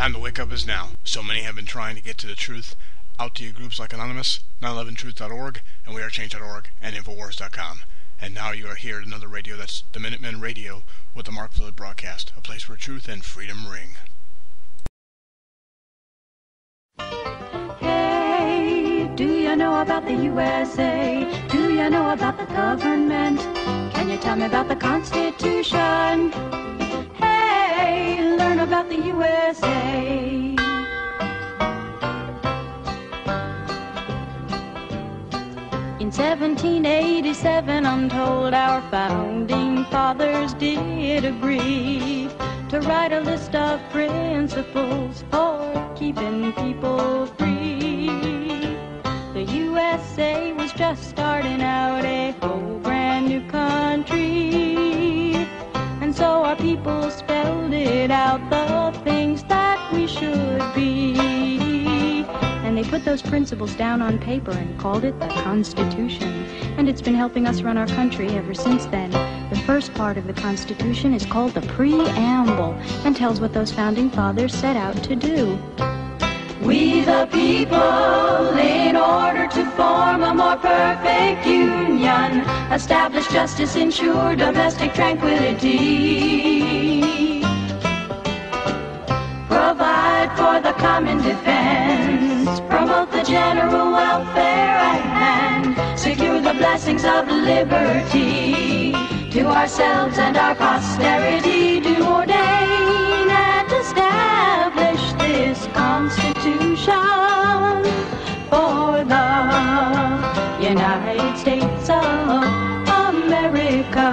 time to wake up is now. So many have been trying to get to the truth. Out to you groups like Anonymous, 911truth.org, and wearechange.org, and Infowars.com. And now you are here at another radio that's the Minutemen Radio with the Mark Flood broadcast, a place where truth and freedom ring. Hey, do you know about the USA? Do you know about the government? Can you tell me about the Constitution? Hey, learn about the USA. In 1787, I'm told our founding fathers did agree to write a list of principles for keeping people free. The USA was just starting out, a whole brand new country, and so our people spelled it out, the things that we should be. And they put those principles down on paper and called it the Constitution. And it's been helping us run our country ever since then. The first part of the Constitution is called the Preamble and tells what those founding fathers set out to do. We the people, in order to form a more perfect union, establish justice, ensure domestic tranquility, provide for the common defense, promote the general welfare, and secure the blessings of liberty to ourselves and our posterity, do ordain and establish this Constitution for the United States of America.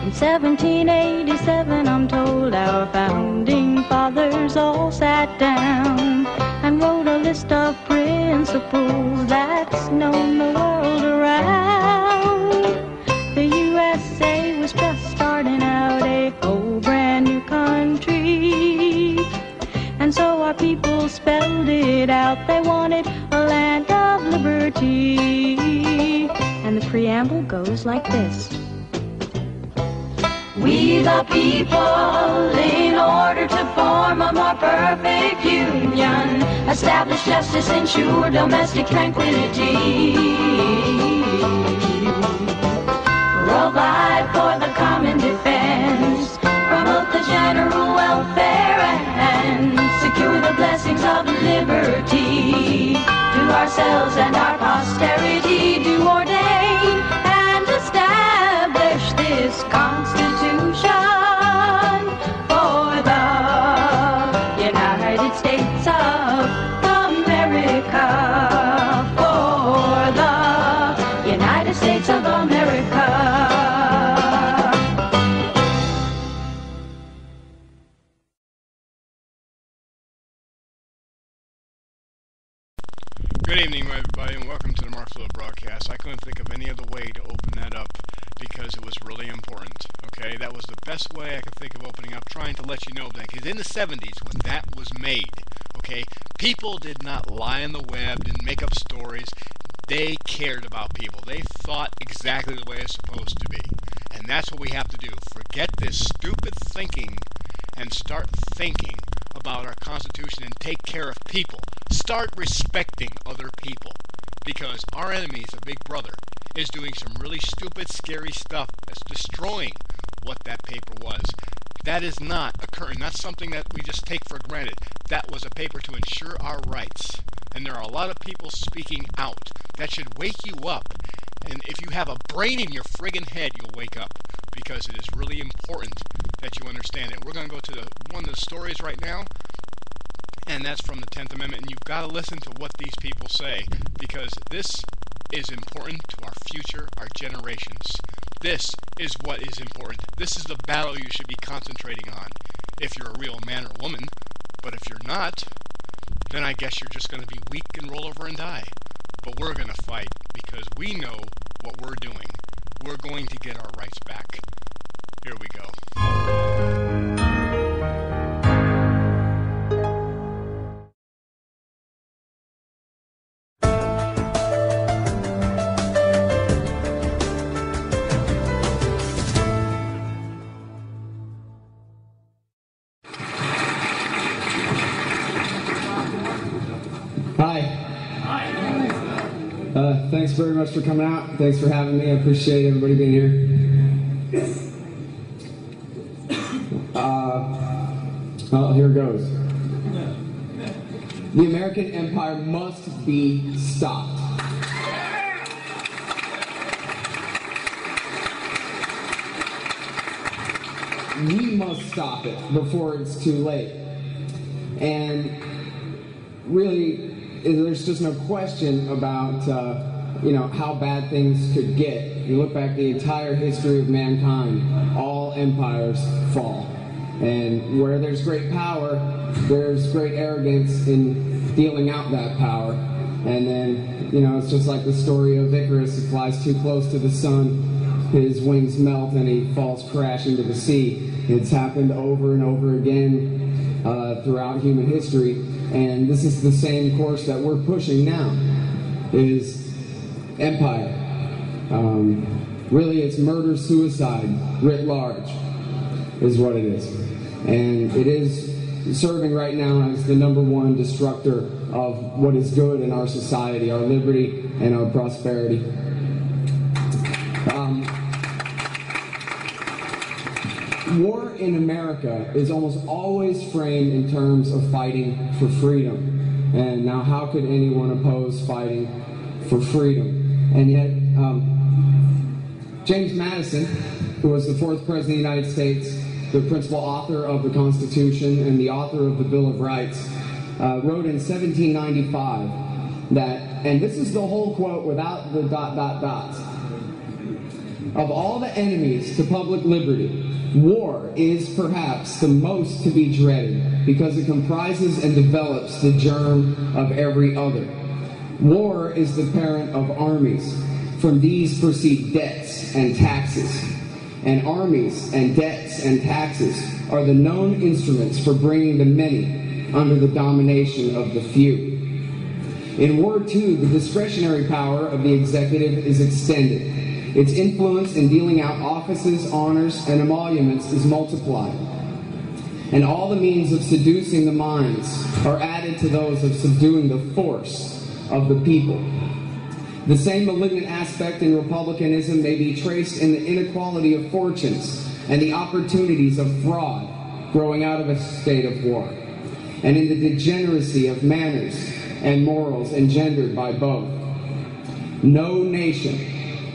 In 1787, I'm told our founding fathers all sat down and wrote a list of principles that's known the world around. The USA was just starting out, a whole brand new country, and so our people spelled it out. They wanted a land of liberty, and the preamble goes like this. We the people, in order to form a more perfect union, establish justice, ensure domestic tranquility, provide for the common defense, promote the general welfare, and secure the blessings of liberty to ourselves and our posterity, do ordain and establish this Constitution for the United States of America, for the United States of America. Good evening, everybody, and welcome to the Mark Flood broadcast. I couldn't think of any other way to open that up because it was really important, okay? That was the best way I could think of opening up, trying to let you know that, because in the 70s, when that was made, okay, people did not lie on the web, didn't make up stories. They cared about people. They thought exactly the way it's supposed to be. And that's what we have to do. Forget this stupid thinking and start thinking about our Constitution and take care of people. Start respecting other people, because our enemy, the big brother, is doing some really stupid, scary stuff that's destroying what that paper was. That is not occurring. That's something that we just take for granted. That was a paper to ensure our rights. And there are a lot of people speaking out. That should wake you up. And if you have a brain in your friggin' head, you'll wake up, because it is really important that you understand it. We're going to go to one of the stories right now, and that's from the 10th Amendment, and you've got to listen to what these people say, because this is important to our future, our generations. This is what is important. This is the battle you should be concentrating on if you're a real man or woman. But if you're not, then I guess you're just going to be weak and roll over and die. But we're going to fight, because we know what we're doing. We're going to get our rights back. Here we go. Thanks very much for coming out. Thanks for having me. I appreciate everybody being here. Well, here goes. The American empire must be stopped. We must stop it before it's too late. And really, there's just no question about how bad things could get. You look back the entire history of mankind, all empires fall. And where there's great power, there's great arrogance in dealing out that power. And then, it's just like the story of Icarus. He flies too close to the sun, his wings melt, and he falls crash into the sea. It's happened over and over again throughout human history. And this is the same course that we're pushing now, is empire. Really, it's murder-suicide writ large is what it is. And it is serving right now as the #1 destructor of what is good in our society, our liberty and our prosperity. War in America is almost always framed in terms of fighting for freedom. And now how could anyone oppose fighting for freedom? And yet, James Madison, who was the 4th President of the United States, the principal author of the Constitution and the author of the Bill of Rights, wrote in 1795 that, and this is the whole quote without the ... of all the enemies to public liberty, war is perhaps the most to be dreaded because it comprises and develops the germ of every other. War is the parent of armies. From these proceed debts and taxes. And armies and debts and taxes are the known instruments for bringing the many under the domination of the few. In war, too, the discretionary power of the executive is extended. Its influence in dealing out offices, honors, and emoluments is multiplied. And all the means of seducing the minds are added to those of subduing the force of the people. The same malignant aspect in republicanism may be traced in the inequality of fortunes and the opportunities of fraud growing out of a state of war, and in the degeneracy of manners and morals engendered by both. No nation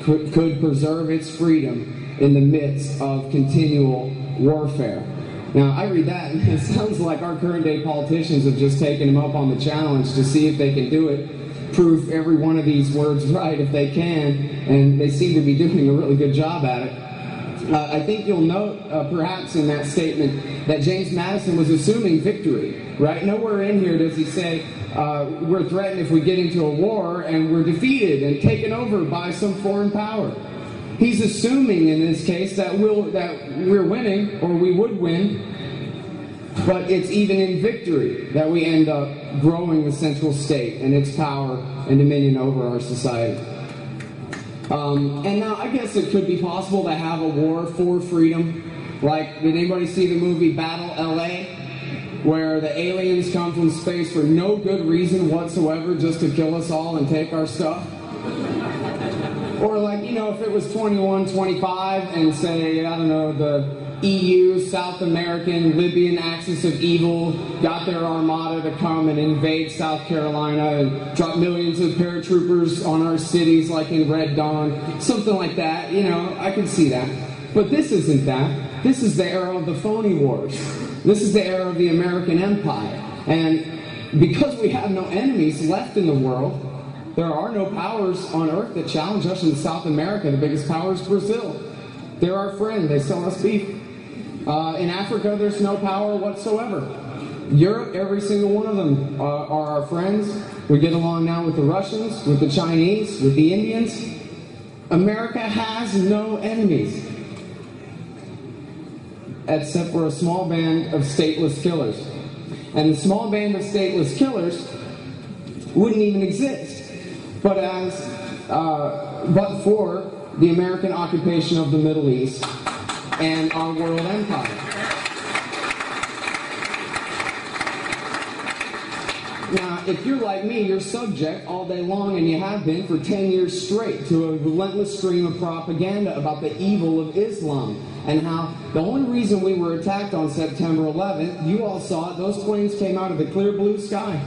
could preserve its freedom in the midst of continual warfare. Now, I read that, and it sounds like our current-day politicians have just taken him up on the challenge to see if they can do it, prove every one of these words right if they can, and they seem to be doing a really good job at it. I think you'll note, perhaps in that statement, that James Madison was assuming victory, right? Nowhere in here does he say, we're threatened if we get into a war and we're defeated and taken over by some foreign power. He's assuming in this case that we're winning, or we would win, but it's even in victory that we end up growing the central state and its power and dominion over our society. And now I guess it could be possible to have a war for freedom. Like, did anybody see the movie Battle LA? Where the aliens come from space for no good reason whatsoever, just to kill us all and take our stuff? Or like, if it was 21-25 and say, I don't know, the EU, South American, Libyan axis of evil got their armada to come and invade South Carolina and drop millions of paratroopers on our cities like in Red Dawn, something like that, I can see that. But this isn't that. This is the era of the phony wars. This is the era of the American empire. And because we have no enemies left in the world, there are no powers on earth that challenge us. In South America, the biggest power is Brazil. They're our friend. They sell us beef. In Africa, there's no power whatsoever. Europe, every single one of them are our friends. We get along now with the Russians, with the Chinese, with the Indians. America has no enemies, except for a small band of stateless killers. And the small band of stateless killers wouldn't even exist, but for the American occupation of the Middle East and our world empire. Now, Now, if you're like me, you're subject all day long, and you have been for 10 years straight, to a relentless stream of propaganda about the evil of Islam, and how the only reason we were attacked on September 11th, you all saw it, those planes came out of the clear blue sky.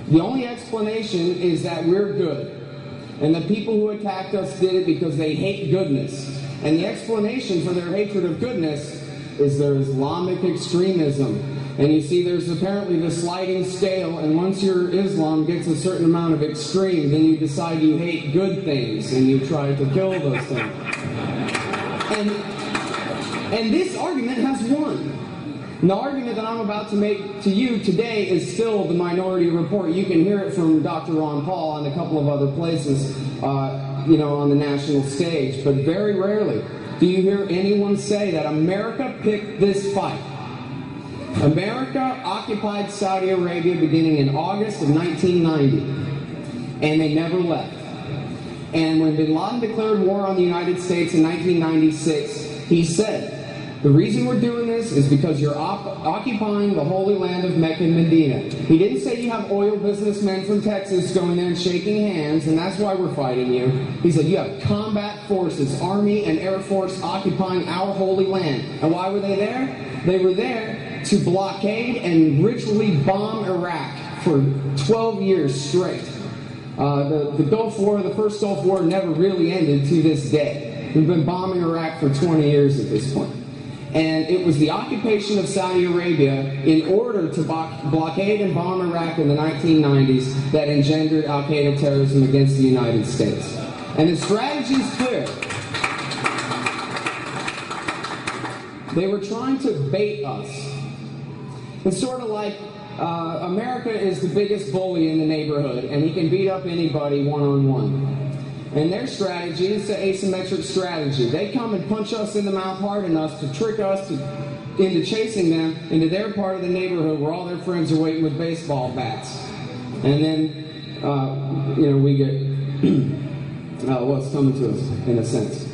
The only explanation is that we're good. And the people who attacked us did it because they hate goodness. And the explanation for their hatred of goodness is their Islamic extremism. And you see, there's apparently the sliding scale, and once your Islam gets a certain amount of extreme, then you decide you hate good things, and you try to kill those things. And this argument has won. And the argument that I'm about to make to you today is still the Minority Report. You can hear it from Dr. Ron Paul and a couple of other places, on the national stage. But very rarely do you hear anyone say that America picked this fight. America occupied Saudi Arabia beginning in August of 1990, and they never left. And when bin Laden declared war on the United States in 1996, he said, the reason we're doing this is because you're occupying the holy land of Mecca and Medina. He didn't say you have oil businessmen from Texas going there and shaking hands, and that's why we're fighting you. He said you have combat forces, Army and Air Force occupying our holy land. And why were they there? They were there to blockade and ritually bomb Iraq for 12 years straight. The Gulf War, the first Gulf War, never really ended to this day. We've been bombing Iraq for 20 years at this point. And it was the occupation of Saudi Arabia in order to blockade and bomb Iraq in the 1990s that engendered al-Qaeda terrorism against the United States. And the strategy is clear. They were trying to bait us. It's sort of like America is the biggest bully in the neighborhood, and he can beat up anybody one-on-one. And their strategy is the asymmetric strategy. They come and punch us in the mouth hard enough to trick us into chasing them into their part of the neighborhood where all their friends are waiting with baseball bats. And then, we get what's coming to us, in a sense.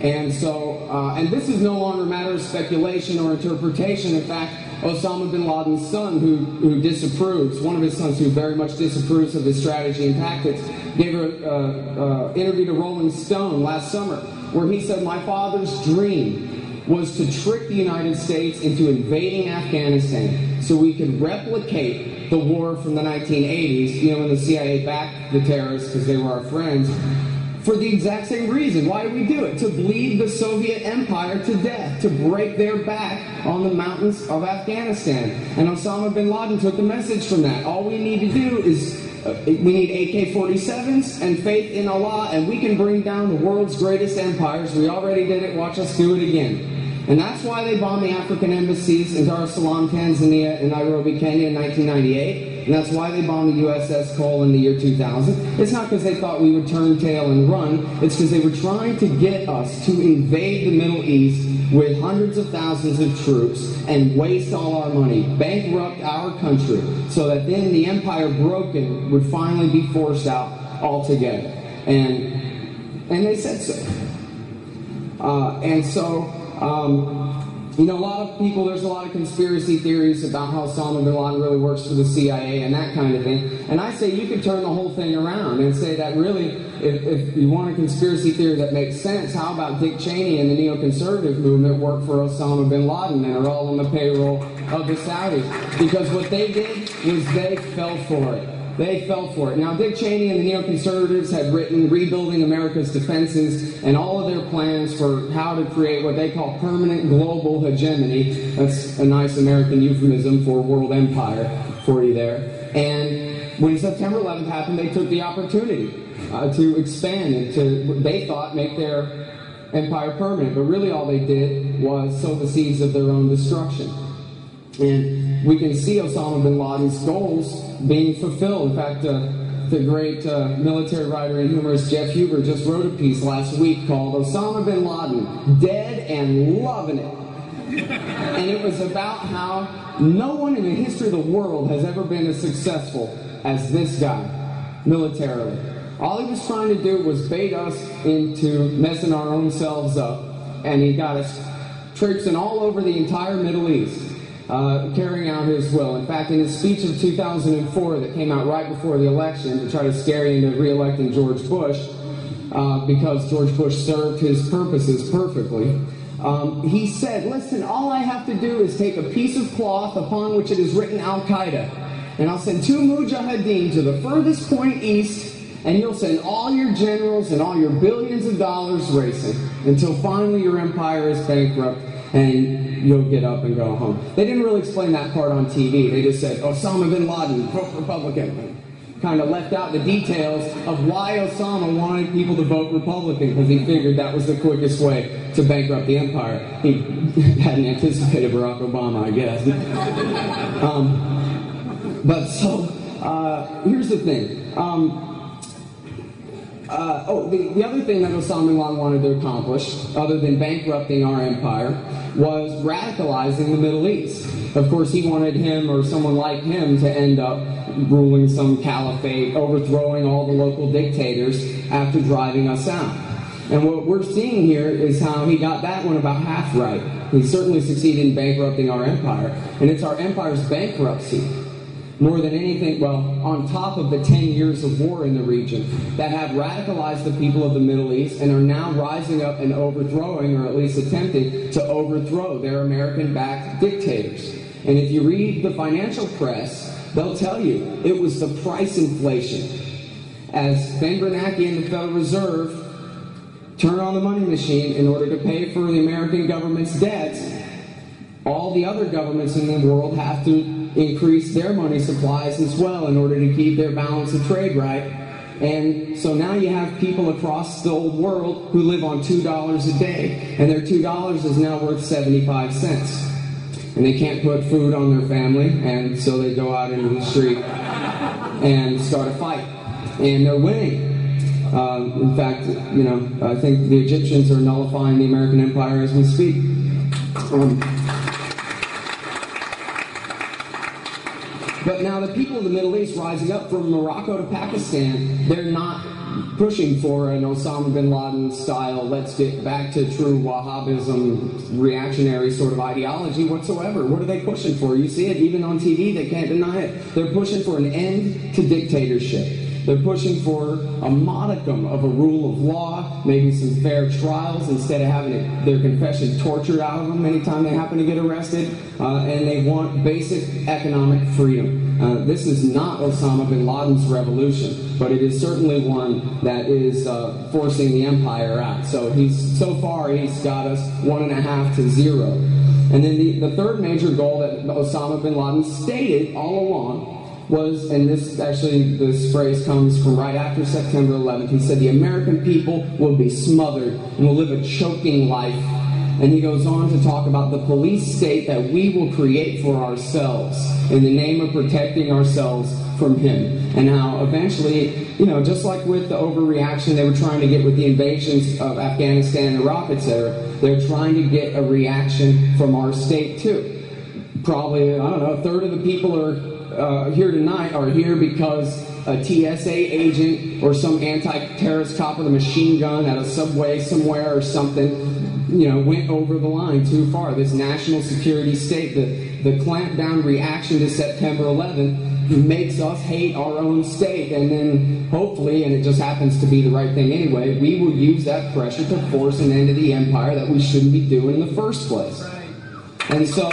And so, and this is no longer a matter of speculation or interpretation. In fact, Osama bin Laden's son, who disapproves, one of his sons who very much disapproves of his strategy and tactics, gave an interview to Rolling Stone last summer, where he said, my father's dream was to trick the United States into invading Afghanistan so we could replicate the war from the 1980s, when the CIA backed the terrorists because they were our friends, for the exact same reason. Why did we do it? To bleed the Soviet Empire to death, to break their back on the mountains of Afghanistan. And Osama bin Laden took the message from that. All we need to do is, we need AK-47s and faith in Allah, and we can bring down the world's greatest empires. We already did it. Watch us do it again. And that's why they bombed the African embassies in Dar es Salaam, Tanzania, and Nairobi, Kenya in 1998. And that's why they bombed the USS Cole in the year 2000. It's not because they thought we would turn tail and run. It's because they were trying to get us to invade the Middle East with hundreds of thousands of troops and waste all our money, bankrupt our country, so that then the empire broken would finally be forced out altogether. And they said so. A lot of people, there's a lot of conspiracy theories about how Osama bin Laden really works for the CIA and that kind of thing. And I say you could turn the whole thing around and say that really, if you want a conspiracy theory that makes sense, how about Dick Cheney and the neoconservative movement work for Osama bin Laden and are all on the payroll of the Saudis? Because what they did was they fell for it. They fell for it. Now, Dick Cheney and the neoconservatives had written Rebuilding America's Defenses and all of their plans for how to create what they call permanent global hegemony. That's a nice American euphemism for world empire for you there. And when September 11th happened, they took the opportunity to expand and to, they thought, make their empire permanent. But really all they did was sow the seeds of their own destruction. And we can see Osama bin Laden's goals being fulfilled. In fact, the great military writer and humorist Jeff Huber just wrote a piece last week called Osama bin Laden, Dead and Loving It. And it was about how no one in the history of the world has ever been as successful as this guy, militarily. All he was trying to do was bait us into messing our own selves up. And he got us traipsing all over the entire Middle East. carrying out his will. In fact, in his speech of 2004 that came out right before the election to try to scare you into re-electing George Bush, because George Bush served his purposes perfectly, he said, listen, all I have to do is take a piece of cloth upon which it is written Al-Qaeda, and I'll send 2 mujahideen to the furthest point east, and you'll send all your generals and all your billions of dollars racing until finally your empire is bankrupt and you'll get up and go home. They didn't really explain that part on TV. They just said, Osama bin Laden, vote Republican. Kind of left out the details of why Osama wanted people to vote Republican, because he figured that was the quickest way to bankrupt the empire. He hadn't anticipated Barack Obama, I guess. But so, here's the thing. The other thing that Osama bin Laden wanted to accomplish, other than bankrupting our empire, was radicalizing the Middle East. Of course, he wanted him or someone like him to end up ruling some caliphate, overthrowing all the local dictators after driving us out. And what we're seeing here is how he got that one about half right. He certainly succeeded in bankrupting our empire, and it's our empire's bankruptcy, more than anything, well, on top of the 10 years of war in the region, that have radicalized the people of the Middle East and are now rising up and overthrowing, or at least attempting to overthrow, their American-backed dictators. And if you read the financial press, they'll tell you it was the price inflation. As Ben Bernanke and the Federal Reserve turn on the money machine in order to pay for the American government's debts, all the other governments in the world have to increase their money supplies as well in order to keep their balance of trade right. And so now you have people across the old world who live on $2 a day, and their $2 is now worth 75 cents. And they can't put food on their family, and so they go out into the street and start a fight. And they're winning. In fact, I think the Egyptians are nullifying the American empire as we speak. But now the people of the Middle East rising up from Morocco to Pakistan, they're not pushing for an Osama bin Laden style, let's get back to true Wahhabism, reactionary sort of ideology whatsoever. What are they pushing for? You see it even on TV, they can't deny it. They're pushing for an end to dictatorship. They're pushing for a modicum of a rule of law, maybe some fair trials instead of having their confession tortured out of them anytime they happen to get arrested, and they want basic economic freedom. This is not Osama bin Laden's revolution, but it is certainly one that is forcing the empire out. So far he's got us 1.5 to 0. And then the third major goal that Osama bin Laden stated all along was, and this phrase comes from right after September 11th, he said, the American people will be smothered and will live a choking life. And he goes on to talk about the police state that we will create for ourselves in the name of protecting ourselves from him. And how eventually, just like with the overreaction they were trying to get with the invasions of Afghanistan, Iraq, etc., they're trying to get a reaction from our state too. Probably, a third of the people here tonight are here because a TSA agent or some anti-terrorist cop with a machine gun at a subway somewhere or something, went over the line too far. This national security state, the clampdown reaction to September 11th makes us hate our own state, and then hopefully, and it just happens to be the right thing anyway, we will use that pressure to force an end to the empire that we shouldn't be doing in the first place. And so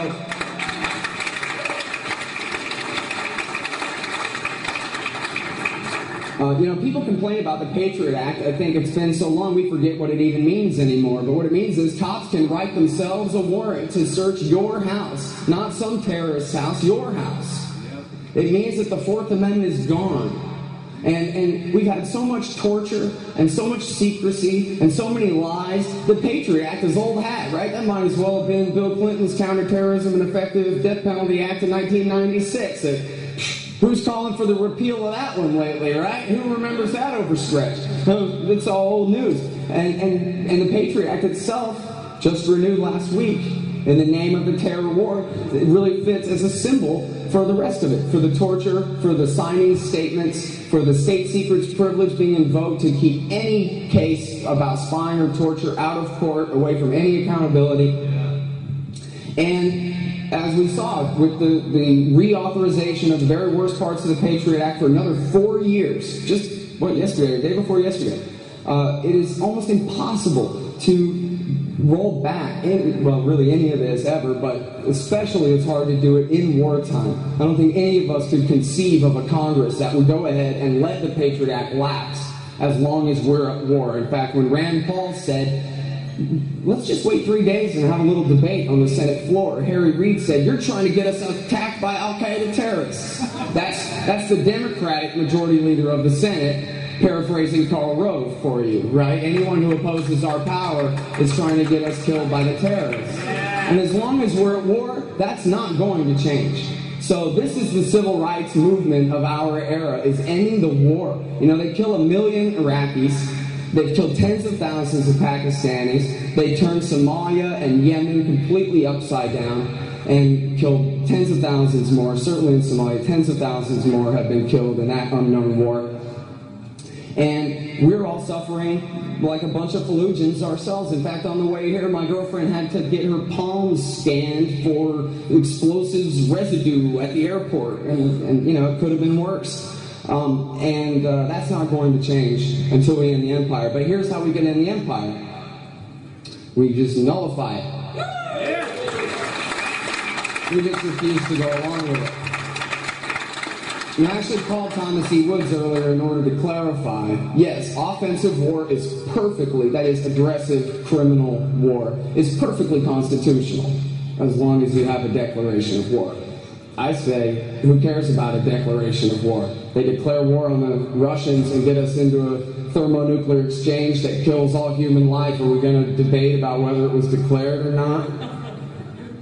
people complain about the Patriot Act. I think it's been so long we forget what it even means anymore. But what it means is cops can write themselves a warrant to search your house, not some terrorist's house, your house. It means that the Fourth Amendment is gone. And we've had so much torture and so much secrecy and so many lies. The Patriot Act is old hat, right? That might as well have been Bill Clinton's Counterterrorism and Effective Death Penalty Act of 1996. Who's calling for the repeal of that one lately, right? Who remembers that overstretch? It's all old news. And the Patriot Act itself, just renewed last week, in the name of the terror war, it really fits as a symbol for the rest of it, for the torture, for the signing statements, for the state secrets privilege being invoked to keep any case about spying or torture out of court, away from any accountability. And as we saw with the reauthorization of the very worst parts of the Patriot Act for another 4 years, just, yesterday, or the day before yesterday, it is almost impossible to roll back, really any of this ever, but especially it's hard to do it in wartime. I don't think any of us could conceive of a Congress that would go ahead and let the Patriot Act lapse as long as we're at war. In fact, when Rand Paul said, let's just wait 3 days and have a little debate on the Senate floor, Harry Reid said, you're trying to get us attacked by Al-Qaeda terrorists. That's the Democratic majority leader of the Senate, paraphrasing Karl Rove for you, right? Anyone who opposes our power is trying to get us killed by the terrorists. And as long as we're at war, that's not going to change. So this is the civil rights movement of our era, is ending the war. You know, they kill 1 million Iraqis. They've killed tens of thousands of Pakistanis. They turned Somalia and Yemen completely upside down and killed tens of thousands more. Certainly in Somalia, tens of thousands more have been killed in that unknown war. And we're all suffering like a bunch of Fallujahs ourselves. In fact, on the way here, my girlfriend had to get her palms scanned for explosives residue at the airport. And you know, it could have been worse. That's not going to change until we end the empire. But here's how we get in the empire. We just nullify it. We just refuse to go along with it. And I actually called Thomas E. Woods earlier in order to clarify. Yes, offensive war is perfectly, that is aggressive criminal war, is perfectly constitutional as long as you have a declaration of war. I say, who cares about a declaration of war? They declare war on the Russians and get us into a thermonuclear exchange that kills all human life. Are we going to debate about whether it was declared or not?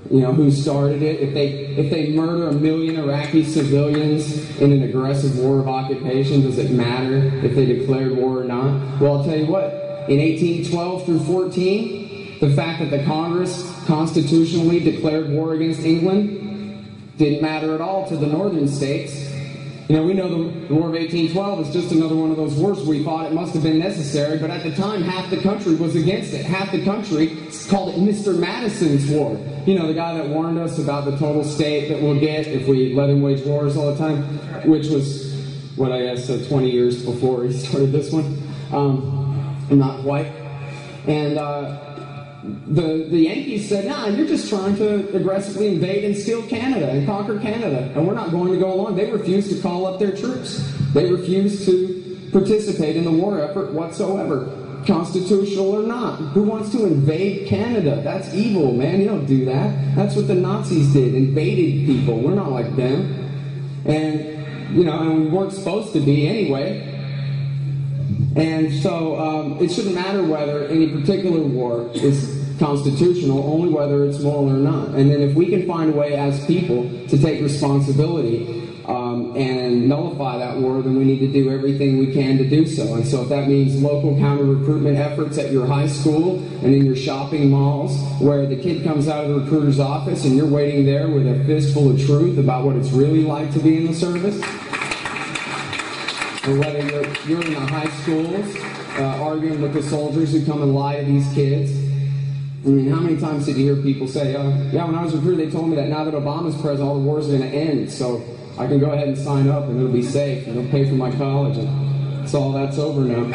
You know, who started it? If they murder 1 million Iraqi civilians in an aggressive war of occupation, does it matter if they declared war or not? Well, I'll tell you what. In 1812 through 14, the fact that the Congress constitutionally declared war against England didn't matter at all to the northern states. You know, we know the War of 1812 is just another one of those wars we thought it must have been necessary, but at the time, half the country was against it. Half the country called it Mr. Madison's War. You know, the guy that warned us about the total state that we'll get if we let him wage wars all the time, which was, 20 years before he started this one. Not quite. And the Yankees said, nah, you're just trying to aggressively invade and steal Canada and conquer Canada, and we're not going to go along. They refused to call up their troops. They refused to participate in the war effort whatsoever, constitutional or not. Who wants to invade Canada? That's evil, man. You don't do that. That's what the Nazis did, invaded people. We're not like them. And, you know, and we weren't supposed to be anyway. And so it shouldn't matter whether any particular war is constitutional, only whether it's moral or not. And then if we can find a way as people to take responsibility and nullify that war, then we need to do everything we can to do so. And so if that means local counter-recruitment efforts at your high school and in your shopping malls, where the kid comes out of the recruiter's office and you're waiting there with a fistful of truth about what it's really like to be in the service, or whether you're in the high schools arguing with the soldiers who come and lie to these kids. I mean, how many times did you hear people say, yeah, when I was recruited, they told me that now that Obama's president, all the wars are going to end, so I can go ahead and sign up and it'll be safe and it'll pay for my college. And so all that's over now.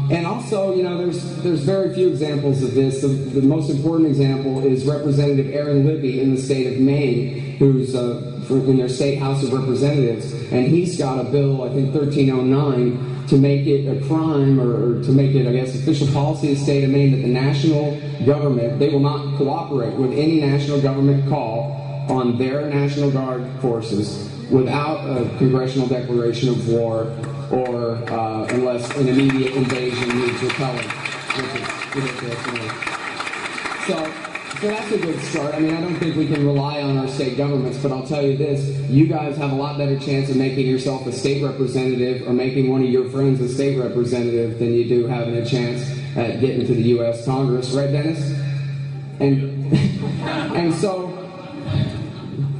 And also, you know, there's very few examples of this. The most important example is Representative Aaron Libby in the state of Maine, who's in their state House of Representatives, and he's got a bill, I think 1309, to make it a crime, or to make it, I guess, official policy of the state of Maine that the national government, they will not cooperate with any national government call on their National Guard forces without a congressional declaration of war, or unless an immediate invasion needs repelling, which is ridiculous. So that's a good start. I mean, I don't think we can rely on our state governments, but I'll tell you this, you guys have a lot better chance of making yourself a state representative or making one of your friends a state representative than you do having a chance at getting to the U.S. Congress, right, Dennis? And so,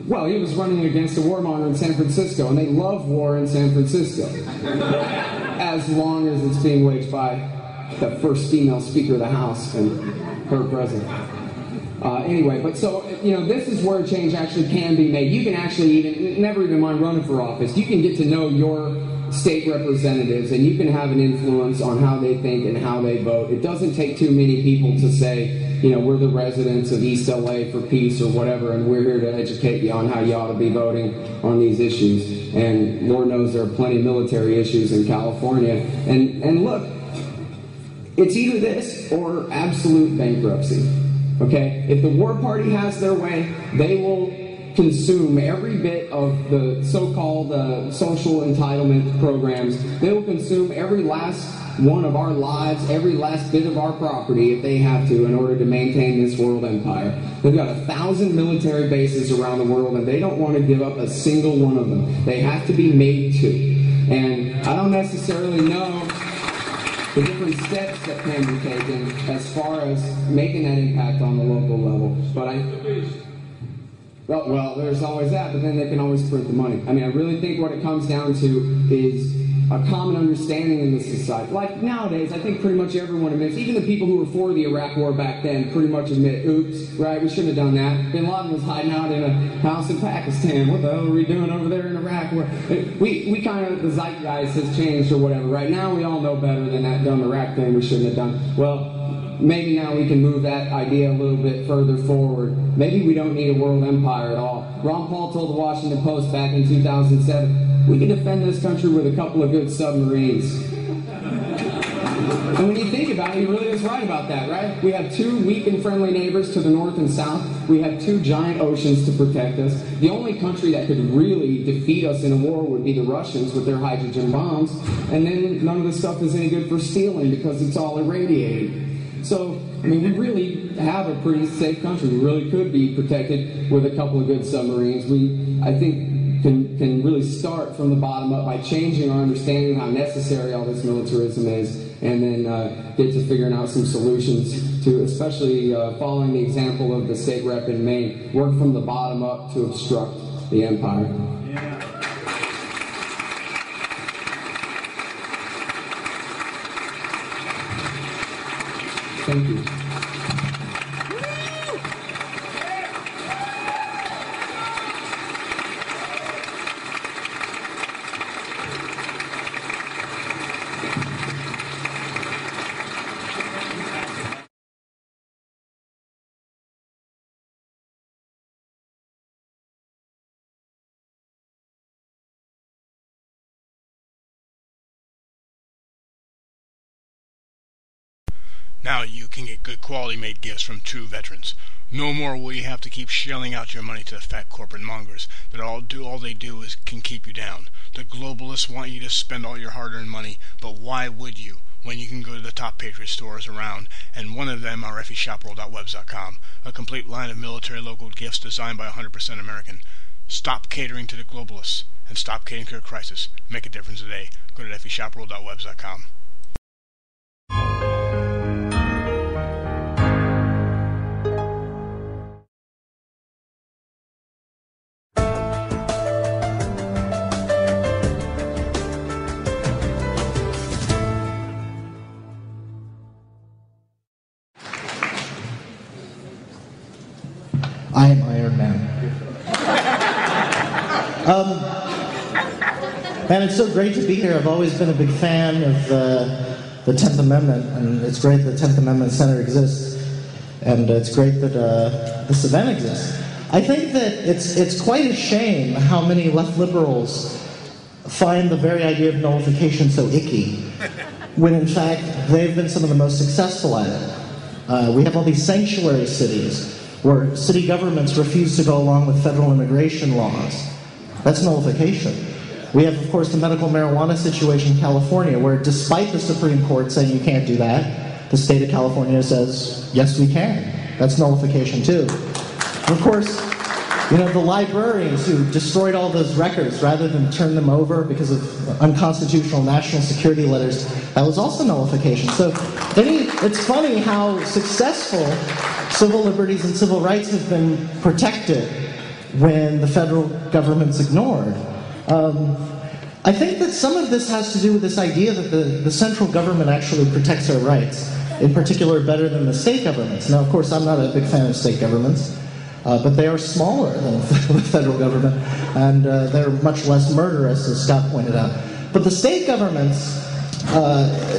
well, he was running against a warmonger in San Francisco, and they love war in San Francisco, as long as it's being waged by the first female Speaker of the House and her president. Anyway, but so, this is where change actually can be made. You can actually never even mind running for office. You can get to know your state representatives, and you can have an influence on how they think and how they vote. It doesn't take too many people to say, we're the residents of East LA for peace or whatever, and we're here to educate you on how you ought to be voting on these issues. And Lord knows there are plenty of military issues in California. And look, it's either this or absolute bankruptcy. Okay? If the war party has their way, they will consume every bit of the so-called social entitlement programs. They will consume every last one of our lives, every last bit of our property if they have to in order to maintain this world empire. They've got 1,000 military bases around the world, and they don't want to give up a single one of them. They have to be made to. And I don't necessarily know the different steps that can be taken as far as making that impact on the local level. But well, there's always that, but then they can always print the money. I mean, I really think what it comes down to is a common understanding in the society. Like nowadays, I think pretty much everyone admits, even the people who were for the Iraq War back then pretty much admit, oops, right, we shouldn't have done that. Bin Laden was hiding out in a house in Pakistan. What the hell are we doing over there in Iraq? We kind of, the zeitgeist has changed or whatever. Right now, we all know better than that dumb Iraq thing we shouldn't have done. Well, maybe now we can move that idea a little bit further forward. Maybe we don't need a world empire at all. Ron Paul told the Washington Post back in 2007, we can defend this country with a couple of good submarines. And when you think about it, he really is right about that, right? We have two weak and friendly neighbors to the north and south. We have two giant oceans to protect us. The only country that could really defeat us in a war would be the Russians with their hydrogen bombs. And then none of the stuff is any good for stealing because it's all irradiated. So, I mean, we really have a pretty safe country. We really could be protected with a couple of good submarines. We, I think, can really start from the bottom up by changing our understanding of how necessary all this militarism is, and then get to figuring out some solutions to, especially following the example of the state rep in Maine, work from the bottom up to obstruct the empire. Yeah. Thank you. Now you can get good quality made gifts from true veterans. No more will you have to keep shelling out your money to the fat corporate mongers that all they do is can keep you down. The globalists want you to spend all your hard-earned money, but why would you when you can go to the top Patriot stores around, and one of them are effyshopworld.webs.com, a complete line of military local gifts designed by 100% American. Stop catering to the globalists and stop catering to a crisis. Make a difference today. Go to effyshopworld.webs.com. I am Iron Man. Man, it's so great to be here. I've always been a big fan of the 10th Amendment, and it's great that the 10th Amendment Center exists, and it's great that this event exists. I think that it's quite a shame how many left liberals find the very idea of nullification so icky, when in fact they've been some of the most successful at it. We have all these sanctuary cities, where city governments refuse to go along with federal immigration laws. That's nullification. We have, of course, the medical marijuana situation in California, where despite the Supreme Court saying you can't do that, the state of California says, yes, we can. That's nullification, too. And of course, the librarians who destroyed all those records rather than turn them over because of unconstitutional national security letters, that was also nullification. So it's funny how successful civil liberties and civil rights have been protected when the federal government's ignored. I think that some of this has to do with this idea that the central government actually protects our rights. in particular better than the state governments. Now, of course, I'm not a big fan of state governments, but they are smaller than the federal government, and they're much less murderous, as Scott pointed out. But the state governments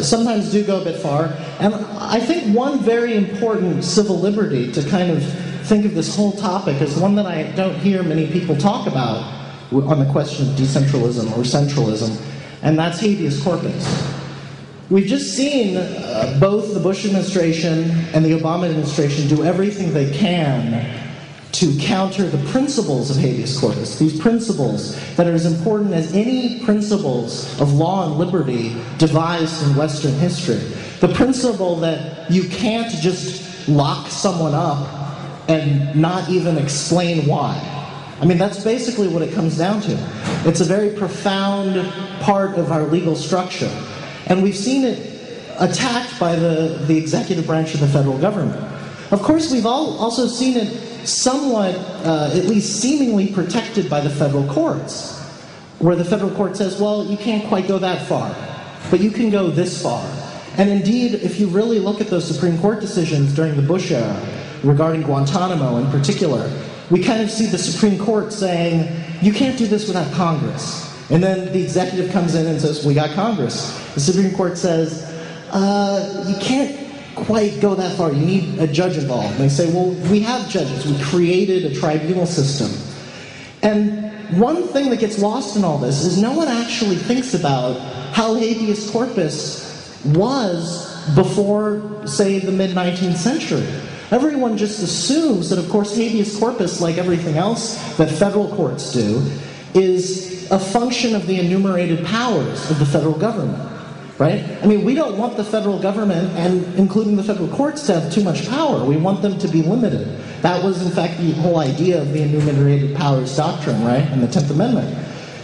sometimes do go a bit far, and I think one very important civil liberty to kind of think of this whole topic is one that I don't hear many people talk about on the question of decentralism or centralism, and that's habeas corpus. We've just seen both the Bush administration and the Obama administration do everything they can to counter the principles of habeas corpus, these principles that are as important as any principles of law and liberty devised in Western history. The principle that you can't just lock someone up and not even explain why. I mean, that's basically what it comes down to. It's a very profound part of our legal structure. And we've seen it attacked by the executive branch of the federal government. Of course, we've also seen it somewhat, at least seemingly protected by the federal courts, where the federal court says, well, you can't quite go that far, but you can go this far. And indeed, if you really look at those Supreme Court decisions during the Bush era, regarding Guantanamo in particular, we kind of see the Supreme Court saying, you can't do this without Congress. And then the executive comes in and says, we got Congress. The Supreme Court says, you can't quite go that far. You need a judge involved. And they say, well, we have judges. We created a tribunal system. And one thing that gets lost in all this is no one actually thinks about how habeas corpus was before, say, the mid-19th century. Everyone just assumes that, of course, habeas corpus, like everything else that federal courts do, is a function of the enumerated powers of the federal government. Right? I mean, we don't want the federal government, and including the federal courts, to have too much power. We want them to be limited. That was, in fact, the whole idea of the enumerated powers doctrine, right, in the 10th Amendment.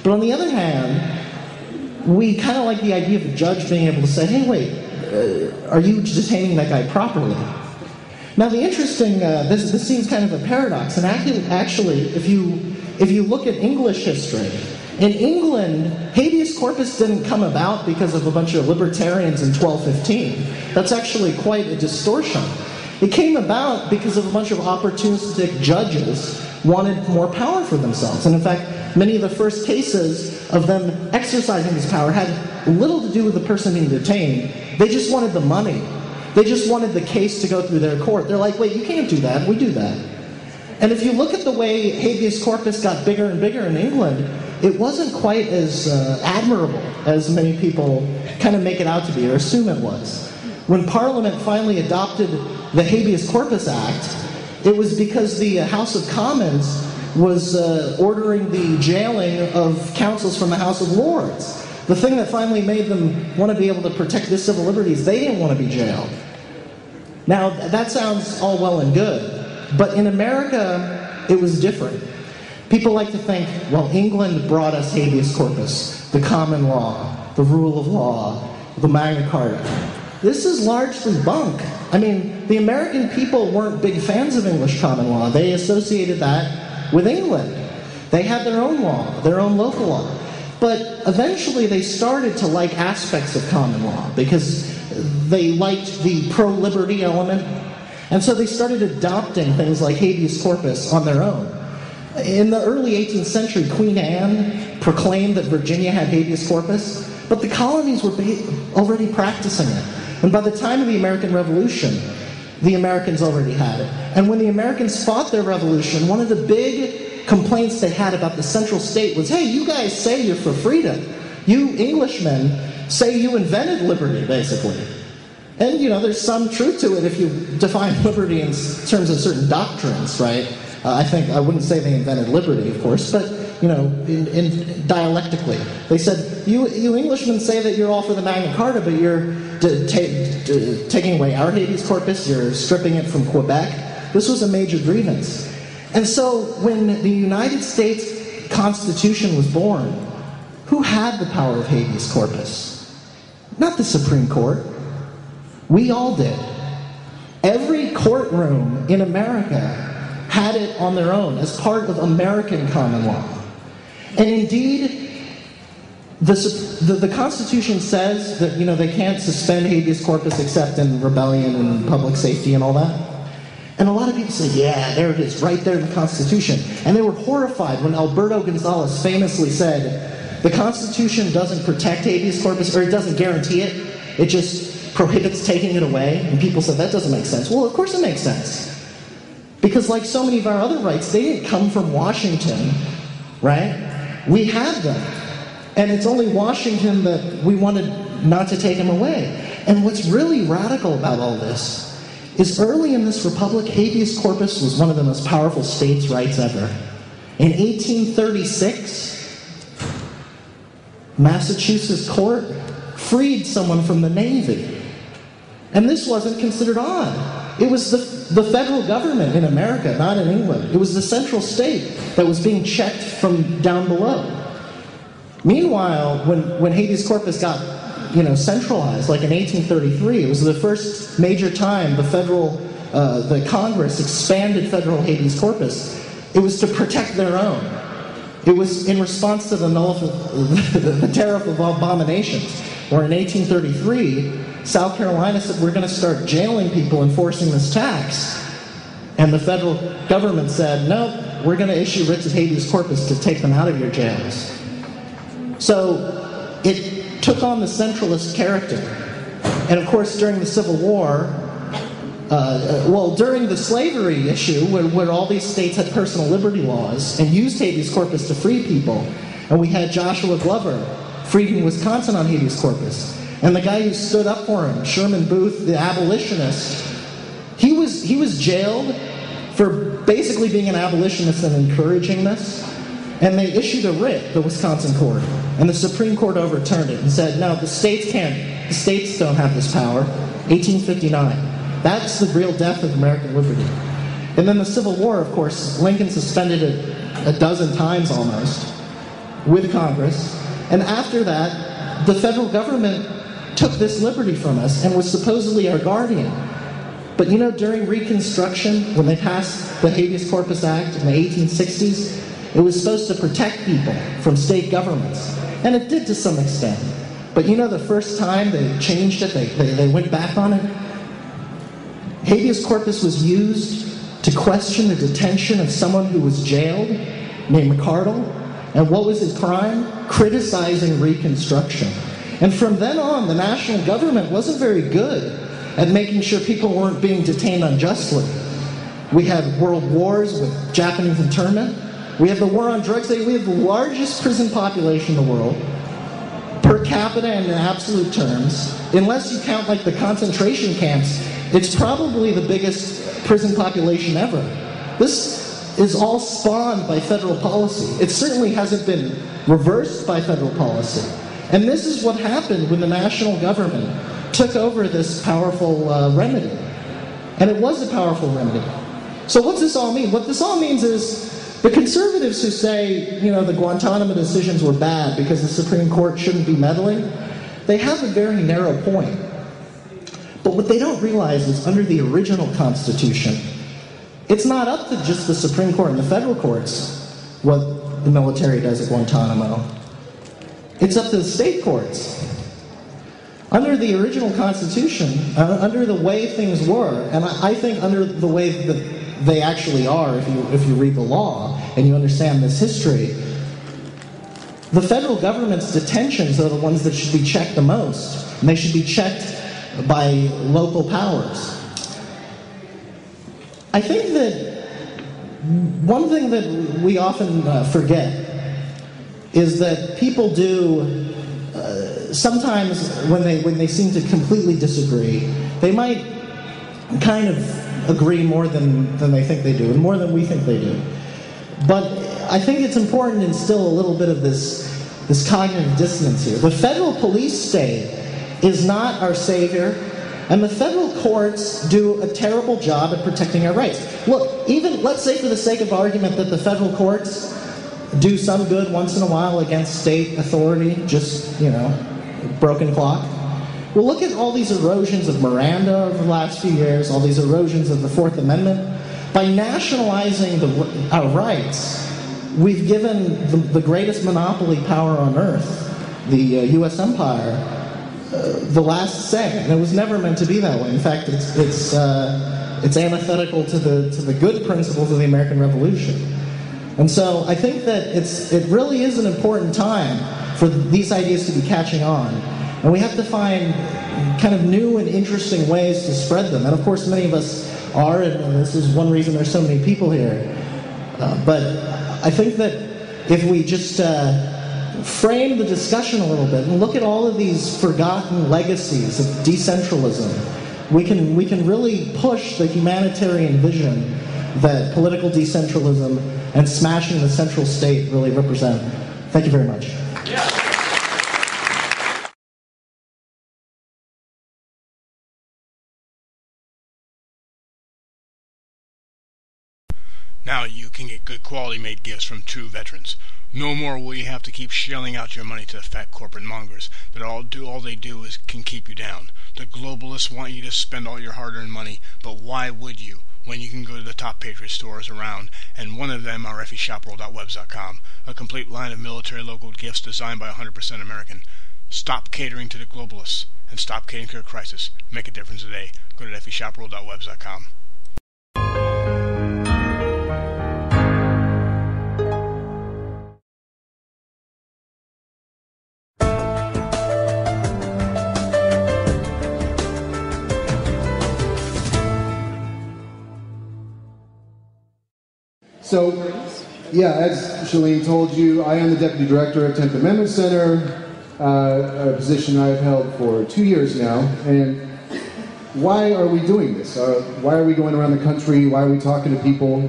But on the other hand, we kind of like the idea of a judge being able to say, hey, wait, are you detaining that guy properly? Now, the interesting, this seems kind of a paradox, and actually, if you look at English history, in England, habeas corpus didn't come about because of a bunch of libertarians in 1215. That's actually quite a distortion. It came about because of a bunch of opportunistic judges wanted more power for themselves. And in fact, many of the first cases of them exercising this power had little to do with the person being detained. They just wanted the money. They just wanted the case to go through their court. They're like, wait, you can't do that. We do that. And if you look at the way habeas corpus got bigger and bigger in England, it wasn't quite as admirable as many people kind of make it out to be or assume it was. When Parliament finally adopted the Habeas Corpus Act, it was because the House of Commons was ordering the jailing of councils from the House of Lords. The thing that finally made them want to be able to protect their civil liberties, they didn't want to be jailed. Now, that sounds all well and good, but in America, it was different. People like to think, well, England brought us habeas corpus, the common law, the rule of law, the Magna Carta. This is largely bunk. I mean, the American people weren't big fans of English common law. They associated that with England. They had their own law, their own local law. But eventually they started to like aspects of common law because they liked the pro-liberty element. And so they started adopting things like habeas corpus on their own. In the early 18th century, Queen Anne proclaimed that Virginia had habeas corpus, but the colonies were already practicing it. And by the time of the American Revolution, the Americans already had it. And when the Americans fought their revolution, one of the big complaints they had about the central state was, hey, you guys say you're for freedom. You Englishmen say you invented liberty, basically. And, you know, there's some truth to it if you define liberty in terms of certain doctrines, right? I wouldn't say they invented liberty, of course, but, you know, in dialectically. They said, you Englishmen say that you're all for the Magna Carta, but you're taking away our habeas corpus, you're stripping it from Quebec. This was a major grievance. And so when the United States Constitution was born, who had the power of habeas corpus? Not the Supreme Court. We all did. Every courtroom in America had it on their own as part of American common law. And indeed, the Constitution says that, they can't suspend habeas corpus except in rebellion and public safety and all that. And a lot of people say, yeah, there it is, right there in the Constitution. And they were horrified when Alberto Gonzales famously said, the Constitution doesn't protect habeas corpus, or it doesn't guarantee it, it just prohibits taking it away. And people said, that doesn't make sense. Well, of course it makes sense. Because like so many of our other rights, they didn't come from Washington, right? We had them. And it's only Washington that we wanted not to take them away. And what's really radical about all this is early in this republic, habeas corpus was one of the most powerful states' rights ever. In 1836, Massachusetts court freed someone from the Navy. And this wasn't considered odd. It was the federal government in America, not in England. It was the central state that was being checked from down below. Meanwhile, when habeas corpus got centralized, like in 1833, it was the first major time the Congress expanded federal habeas corpus. It was to protect their own. It was in response to the Tariff of Abominations, where in 1833, South Carolina said, we're going to start jailing people enforcing this tax. And the federal government said, no, we're going to issue writs of habeas corpus to take them out of your jails. So it took on the centralist character. And of course, during the Civil War, during the slavery issue, where all these states had personal liberty laws and used habeas corpus to free people, and we had Joshua Glover freed in Wisconsin on habeas corpus, and the guy who stood up for him, Sherman Booth, the abolitionist, he was jailed for basically being an abolitionist and encouraging this. And they issued a writ, the Wisconsin court, and the Supreme Court overturned it and said, no, the states don't have this power. 1859. That's the real death of American liberty. And then the Civil War, of course, Lincoln suspended it a dozen times almost with Congress. And after that, the federal government took this liberty from us and was supposedly our guardian. But during Reconstruction, when they passed the Habeas Corpus Act in the 1860s, it was supposed to protect people from state governments. And it did to some extent. But the first time they changed it, they went back on it. Habeas corpus was used to question the detention of someone who was jailed, named McCardle. And what was his crime? Criticizing Reconstruction. And from then on, the national government wasn't very good at making sure people weren't being detained unjustly. We had world wars with Japanese internment. We have the war on drugs. We have the largest prison population in the world, per capita and in absolute terms. Unless you count like the concentration camps, it's probably the biggest prison population ever. This is all spawned by federal policy. It certainly hasn't been reversed by federal policy. And this is what happened when the national government took over this powerful remedy. And it was a powerful remedy. So what's this all mean? What this all means is the conservatives who say, the Guantanamo decisions were bad because the Supreme Court shouldn't be meddling, they have a very narrow point. But what they don't realize is under the original Constitution, it's not up to just the Supreme Court and the federal courts what the military does at Guantanamo. It's up to the state courts. Under the original Constitution, under the way things were, and I think under the way that they actually are, if you read the law and you understand this history, the federal government's detentions are the ones that should be checked the most, and they should be checked by local powers. I think that one thing that we often forget is that people do sometimes when they seem to completely disagree, they might kind of agree more than they think they do, and more than we think they do. But I think it's important to instill a little bit of this cognitive dissonance here. The federal police state is not our savior, and the federal courts do a terrible job at protecting our rights. Look, even, let's say for the sake of argument that the federal courts do some good once in a while against state authority, just, broken clock. Well, look at all these erosions of Miranda over the last few years, all these erosions of the Fourth Amendment. By nationalizing our rights, we've given the greatest monopoly power on earth U.S. empire the last say, and it was never meant to be that way. In fact, it's antithetical to the good principles of the American Revolution. And so I think that it really is an important time for these ideas to be catching on, and we have to find kind of new and interesting ways to spread them. And of course, many of us are, and this is one reason there's so many people here. But I think that if we just frame the discussion a little bit and look at all of these forgotten legacies of decentralism, we can really push the humanitarian vision that political decentralism and smashing the central state really represent. Thank you very much. Now you can get good quality made gifts from true veterans. No more will you have to keep shelling out your money to the fat corporate mongers that all they do is can keep you down. The globalists want you to spend all your hard-earned money, but why would you when you can go to the top Patriot stores around, and one of them are effyshopworld.webs.com, a complete line of military local gifts designed by 100% American. Stop catering to the globalists and stop catering to a crisis. Make a difference today. Go to effyshopworld.webs.com. So, yeah, as Shalene told you, I am the Deputy Director of 10th Amendment Center, a position I've held for 2 years now. And why are we doing this? Why are we going around the country? Why are we talking to people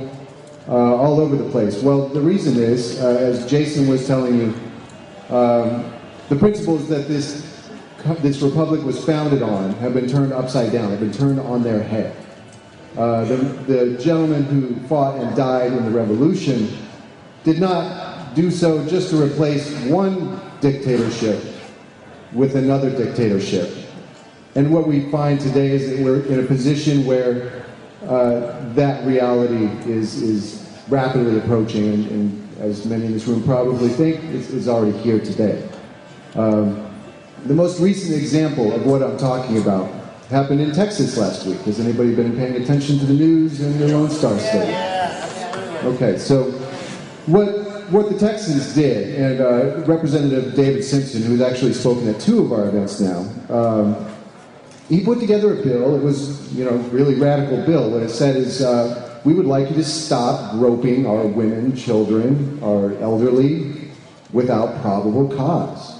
all over the place? Well, the reason is, as Jason was telling you, the principles that this republic was founded on have been turned upside down, have been turned on their head. The gentleman who fought and died in the revolution did not do so just to replace one dictatorship with another dictatorship. And what we find today is that we're in a position where that reality is rapidly approaching, and as many in this room probably think, is already here today. The most recent example of what I'm talking about happened in Texas last week. Has anybody been paying attention to the news in their Lone Star State? Okay, so what the Texans did, and Representative David Simpson, who's actually spoken at 2 of our events now, he put together a bill. It was, really radical bill. What it said is, we would like you to stop groping our women, children, our elderly, without probable cause.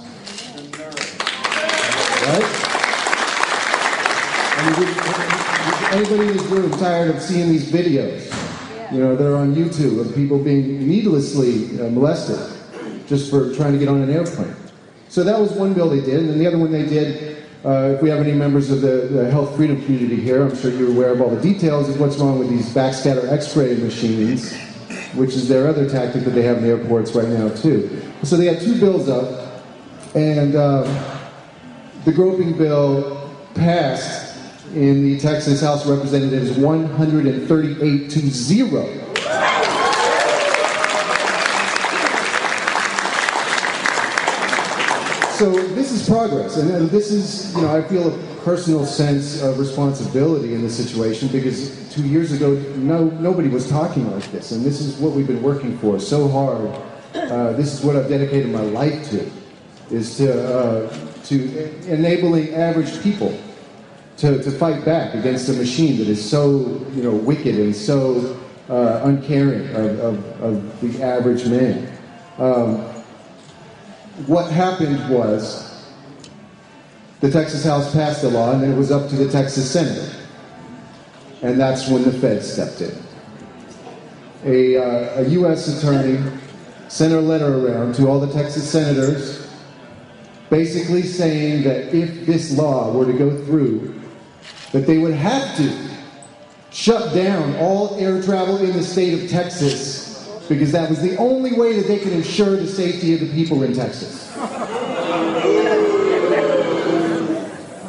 Right? Anybody in this room tired of seeing these videos? That are on YouTube of people being needlessly molested just for trying to get on an airplane. So that was one bill they did, and then the other one they did, if we have any members of the health freedom community here, I'm sure you're aware of all the details of what's wrong with these backscatter x-ray machines, which is their other tactic that they have in the airports right now too. So they had 2 bills up, and the groping bill passed in the Texas House of Representatives 138 to 0. So this is progress, and this is, I feel a personal sense of responsibility in this situation, because 2 years ago, nobody was talking like this, and this is what we've been working for so hard. This is what I've dedicated my life to, is to enabling average people to fight back against a machine that is so, wicked and so uncaring of the average man. What happened was the Texas House passed a law, and then it was up to the Texas Senate. And that's when the feds stepped in. A U.S. attorney sent a letter around to all the Texas senators basically saying that if this law were to go through, that they would have to shut down all air travel in the state of Texas, because that was the only way that they could ensure the safety of the people in Texas.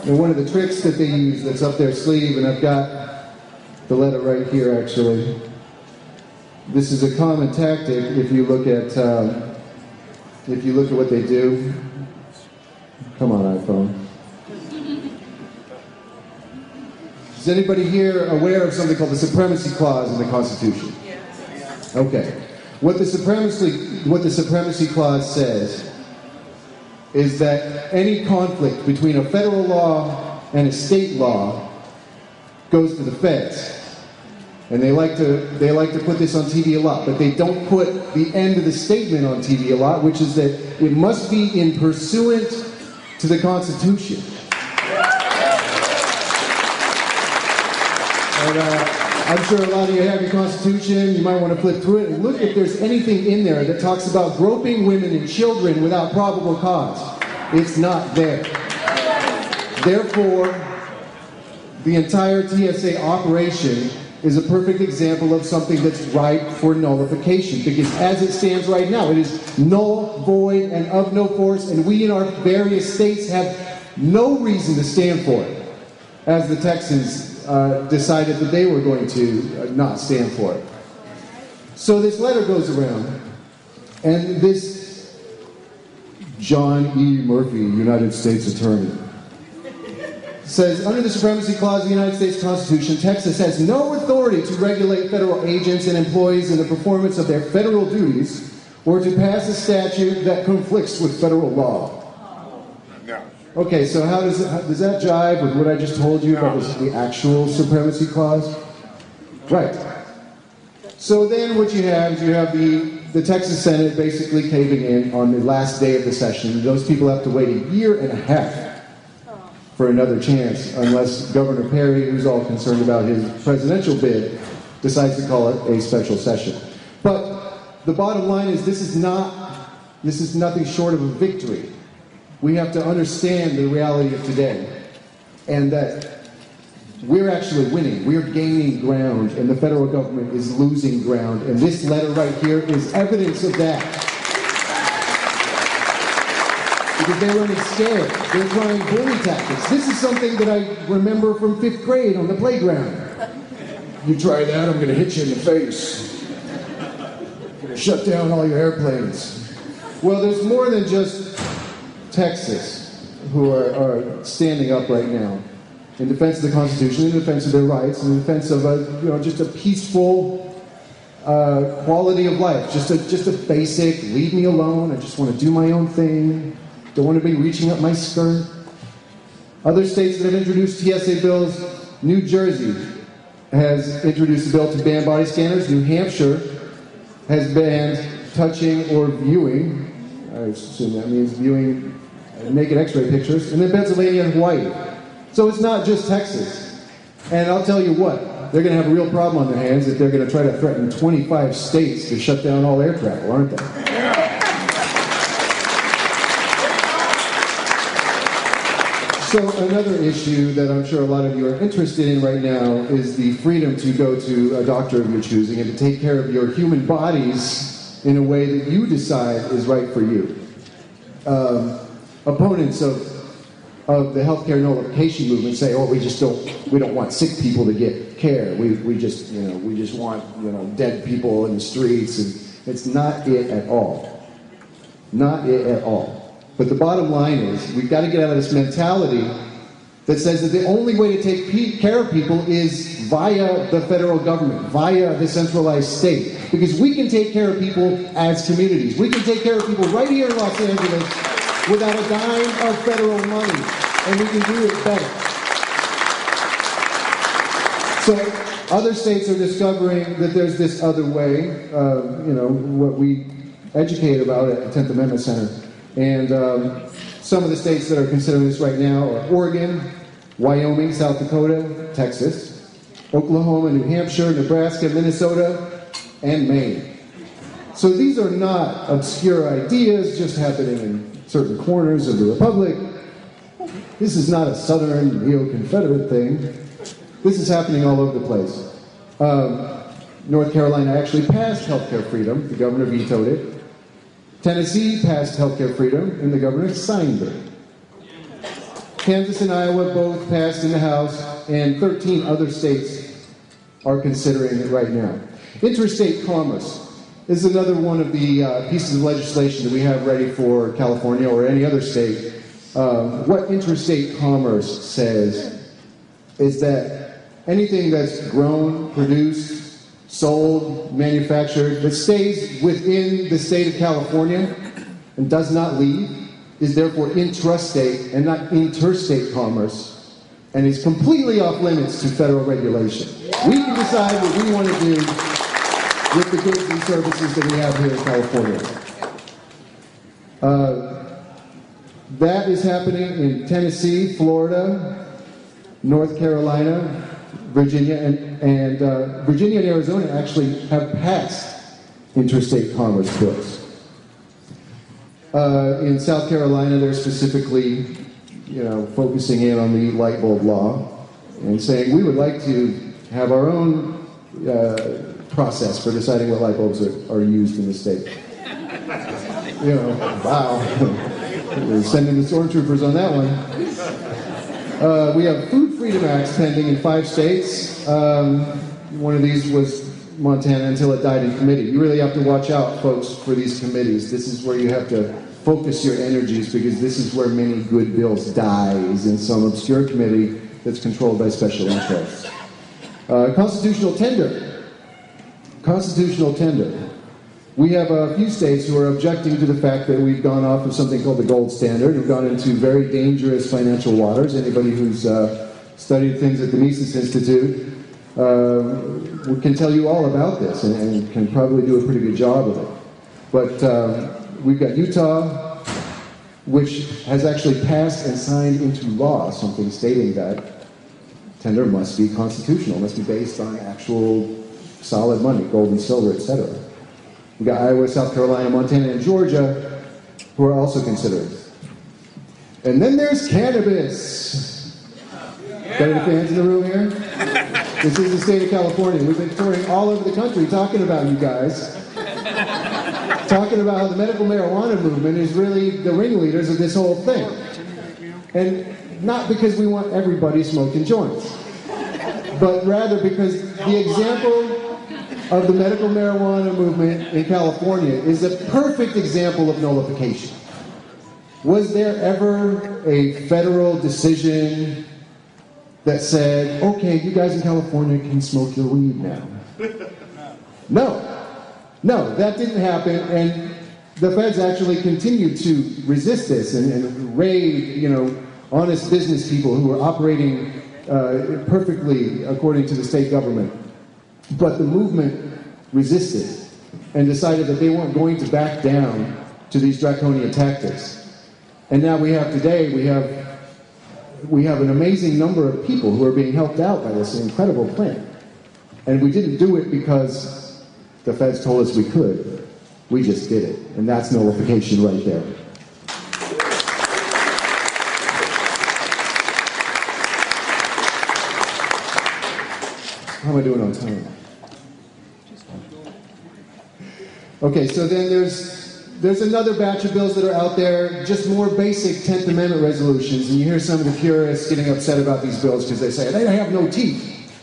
And one of the tricks that they use that's up their sleeve, and I've got the letter right here actually. This is a common tactic if you look at what they do. Come on, iPhone. Is anybody here aware of something called the Supremacy Clause in the Constitution? Yes. Okay. What the Supremacy Clause says is that any conflict between a federal law and a state law goes to the feds. And they like to put this on TV a lot, but they don't put the end of the statement on TV a lot, which is that it must be in pursuant to the Constitution. And I'm sure a lot of you have your Constitution. You might want to flip through it and look if there's anything in there that talks about groping women and children without probable cause. It's not there. Therefore, the entire TSA operation is a perfect example of something that's ripe for nullification, because as it stands right now, it is null, void, and of no force, and we in our various states have no reason to stand for it, as the Texans decided that they were going to not stand for it. So this letter goes around, and this John E. Murphy, United States Attorney, says, under the Supremacy Clause of the United States Constitution, Texas has no authority to regulate federal agents and employees in the performance of their federal duties or to pass a statute that conflicts with federal law. Okay, so how does that jive with what I just told you about the actual Supremacy Clause? Right. So then what you have is the Texas Senate basically caving in on the last day of the session. Those people have to wait a year and a half for another chance, unless Governor Perry, who's all concerned about his presidential bid, decides to call it a special session. But the bottom line is this is nothing short of a victory. We have to understand the reality of today, and that we're actually winning. We're gaining ground, and the federal government is losing ground. And this letter right here is evidence of that. Because they're running scared. They're trying bully tactics. This is something that I remember from 5th grade on the playground. You try that, I'm going to hit you in the face. I'm going to shut down all your airplanes. Well, there's more than just Texas who are standing up right now in defense of the Constitution, in defense of their rights, in defense of just a peaceful quality of life, just a basic leave me alone. I just want to do my own thing. Don't want to be reaching up my skirt. Other states that have introduced TSA bills, New Jersey has introduced a bill to ban body scanners. New Hampshire has banned touching or viewing. I assume that means viewing naked x-ray pictures. And then Pennsylvania and Hawaii. So it's not just Texas. And I'll tell you what, they're going to have a real problem on their hands if they're going to try to threaten 25 states to shut down all air travel, aren't they? So another issue that I'm sure a lot of you are interested in right now is the freedom to go to a doctor of your choosing and to take care of your human bodies in a way that you decide is right for you. Opponents of the healthcare nullification movement say, "Oh, we don't want sick people to get care. We just want dead people in the streets." And it's not it at all. Not it at all. But the bottom line is, we've got to get out of this mentality that says that the only way to take care of people is via the federal government, via the centralized state. Because we can take care of people as communities. We can take care of people right here in Los Angeles without a dime of federal money. And we can do it better. So other states are discovering that there's this other way, what we educate about at the 10th Amendment Center. And some of the states that are considering this right now are Oregon, Wyoming, South Dakota, Texas, Oklahoma, New Hampshire, Nebraska, Minnesota, and Maine. So these are not obscure ideas just happening in certain corners of the Republic. This is not a Southern neo-Confederate thing. This is happening all over the place. North Carolina actually passed healthcare freedom. The governor vetoed it. Tennessee passed healthcare freedom, and the governor signed it. Kansas and Iowa both passed in the House, and 13 other states are considering it right now. Interstate commerce is another one of the pieces of legislation that we have ready for California or any other state What interstate commerce says is that anything that's grown, produced, sold, manufactured, that stays within the state of California and does not leave is therefore intrastate and not interstate commerce, and is completely off limits to federal regulation. We can decide what we want to do with the goods and services that we have here in California. That is happening in Tennessee, Florida, North Carolina, Virginia, and Virginia and Arizona actually have passed interstate commerce bills. In South Carolina, they're specifically, focusing in on the light bulb law and saying we would like to have our own process for deciding what light bulbs are used in the state. Wow. We're sending the stormtroopers on that one. We have Food Freedom Acts pending in 5 states. One of these was Montana until it died in committee. You really have to watch out, folks, for these committees. This is where you have to focus your energies, because this is where many good bills die, is in some obscure committee that's controlled by special interests. Constitutional tender. Constitutional tender. We have a few states who are objecting to the fact that we've gone off of something called the gold standard. We've gone into very dangerous financial waters. Anybody who's studied things at the Mises Institute can tell you all about this and can probably do a pretty good job of it. But we've got Utah, which has actually passed and signed into law something stating that tender must be constitutional, must be based on actual solid money, gold and silver, etc. We've got Iowa, South Carolina, Montana, and Georgia, who are also considered. And then there's cannabis. Got any fans in the room here? This is the state of California. We've been touring all over the country talking about you guys. Talking about how the medical marijuana movement is really the ringleaders of this whole thing. And not because we want everybody smoking joints, but rather because the example of the medical marijuana movement in California is a perfect example of nullification. Was there ever a federal decision that said, okay, you guys in California can smoke your weed now? No, that didn't happen, and the feds actually continued to resist this and raid, honest business people who were operating perfectly according to the state government. But the movement resisted and decided that they weren't going to back down to these draconian tactics. And now we have an amazing number of people who are being helped out by this incredible plan. And we didn't do it because the feds told us we could. We just did it. And that's nullification right there. How am I doing on time? Okay, so then there's another batch of bills that are out there, just more basic 10th Amendment resolutions, and you hear some of the purists getting upset about these bills because they say they have no teeth.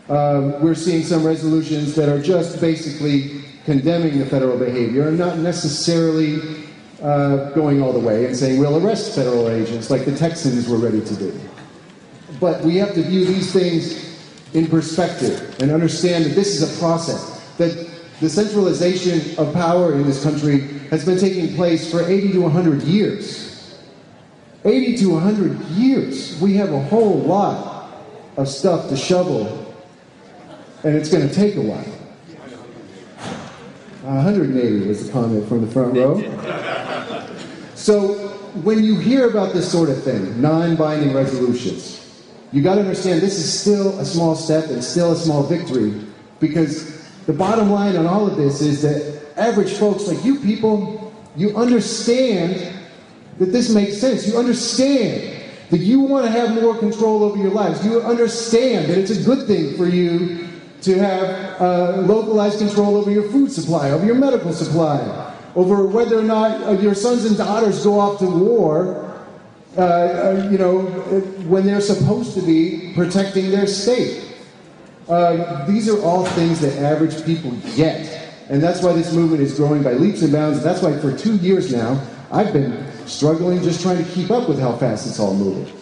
We're seeing some resolutions that are just basically condemning the federal behavior and not necessarily going all the way and saying we'll arrest federal agents like the Texans were ready to do. But we have to view these things in perspective and understand that this is a process, that the centralization of power in this country has been taking place for 80 to 100 years. 80 to 100 years. We have a whole lot of stuff to shovel, and it's going to take a while. 180 was the comment from the front row. So when you hear about this sort of thing, non-binding resolutions, you got to understand this is still a small step and still a small victory, because the bottom line on all of this is that average folks like you people, you understand that this makes sense. You understand that you want to have more control over your lives. You understand that it's a good thing for you to have localized control over your food supply, over your medical supply, over whether or not your sons and daughters go off to war, when they're supposed to be protecting their state. These are all things that average people get. And that's why this movement is growing by leaps and bounds. That's why for 2 years now, I've been struggling, just trying to keep up with how fast it's all moving.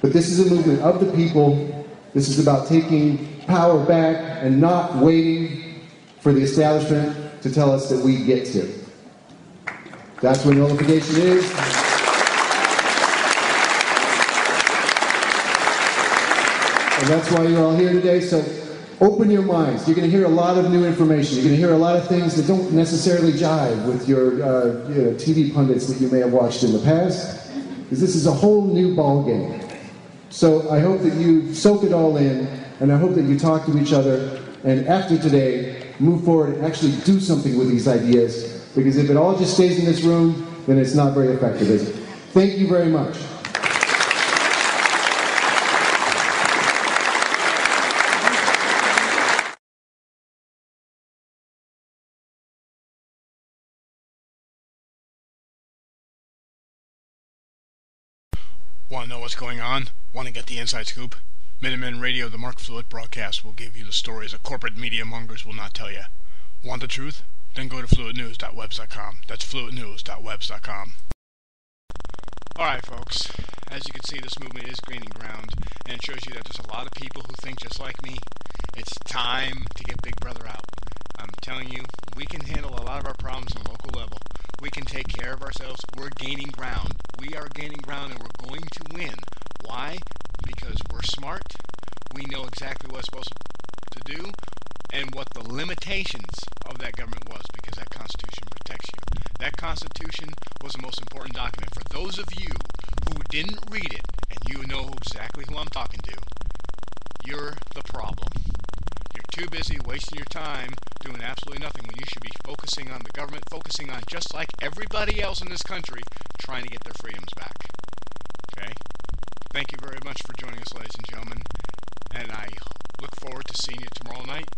But this is a movement of the people. This is about taking power back and not waiting for the establishment to tell us that we get to. That's what nullification is. And that's why you're all here today. So open your minds. You're going to hear a lot of new information. You're going to hear a lot of things that don't necessarily jive with your TV pundits that you may have watched in the past, because this is a whole new ball game. So I hope that you soak it all in, and I hope that you talk to each other, and after today, move forward and actually do something with these ideas, because if it all just stays in this room, then it's not very effective, is it? Thank you very much. Want to know what's going on? Want to get the inside scoop? Minutemen Radio, the Mark Fluid broadcast, will give you the stories that corporate media mongers will not tell you. Want the truth? Then go to fluidnews.webs.com. That's fluidnews.webs.com. Alright folks, as you can see, this movement is gaining ground, and it shows you that there's a lot of people who think just like me. It's time to get Big Brother out. I'm telling you, we can handle a lot of our problems on a local level. We can take care of ourselves. We're gaining ground. We are gaining ground, and we're going to win. Why? Because we're smart. We know exactly what it's supposed to do and what the limitations of that government was, because that Constitution protects you. That Constitution was the most important document. For those of you who didn't read it, and you know exactly who I'm talking to, you're the problem. You're too busy wasting your time doing absolutely nothing when you should be focusing on the government, focusing on, just like everybody else in this country, trying to get their freedoms back. Okay? Thank you very much for joining us, ladies and gentlemen, and I look forward to seeing you tomorrow night.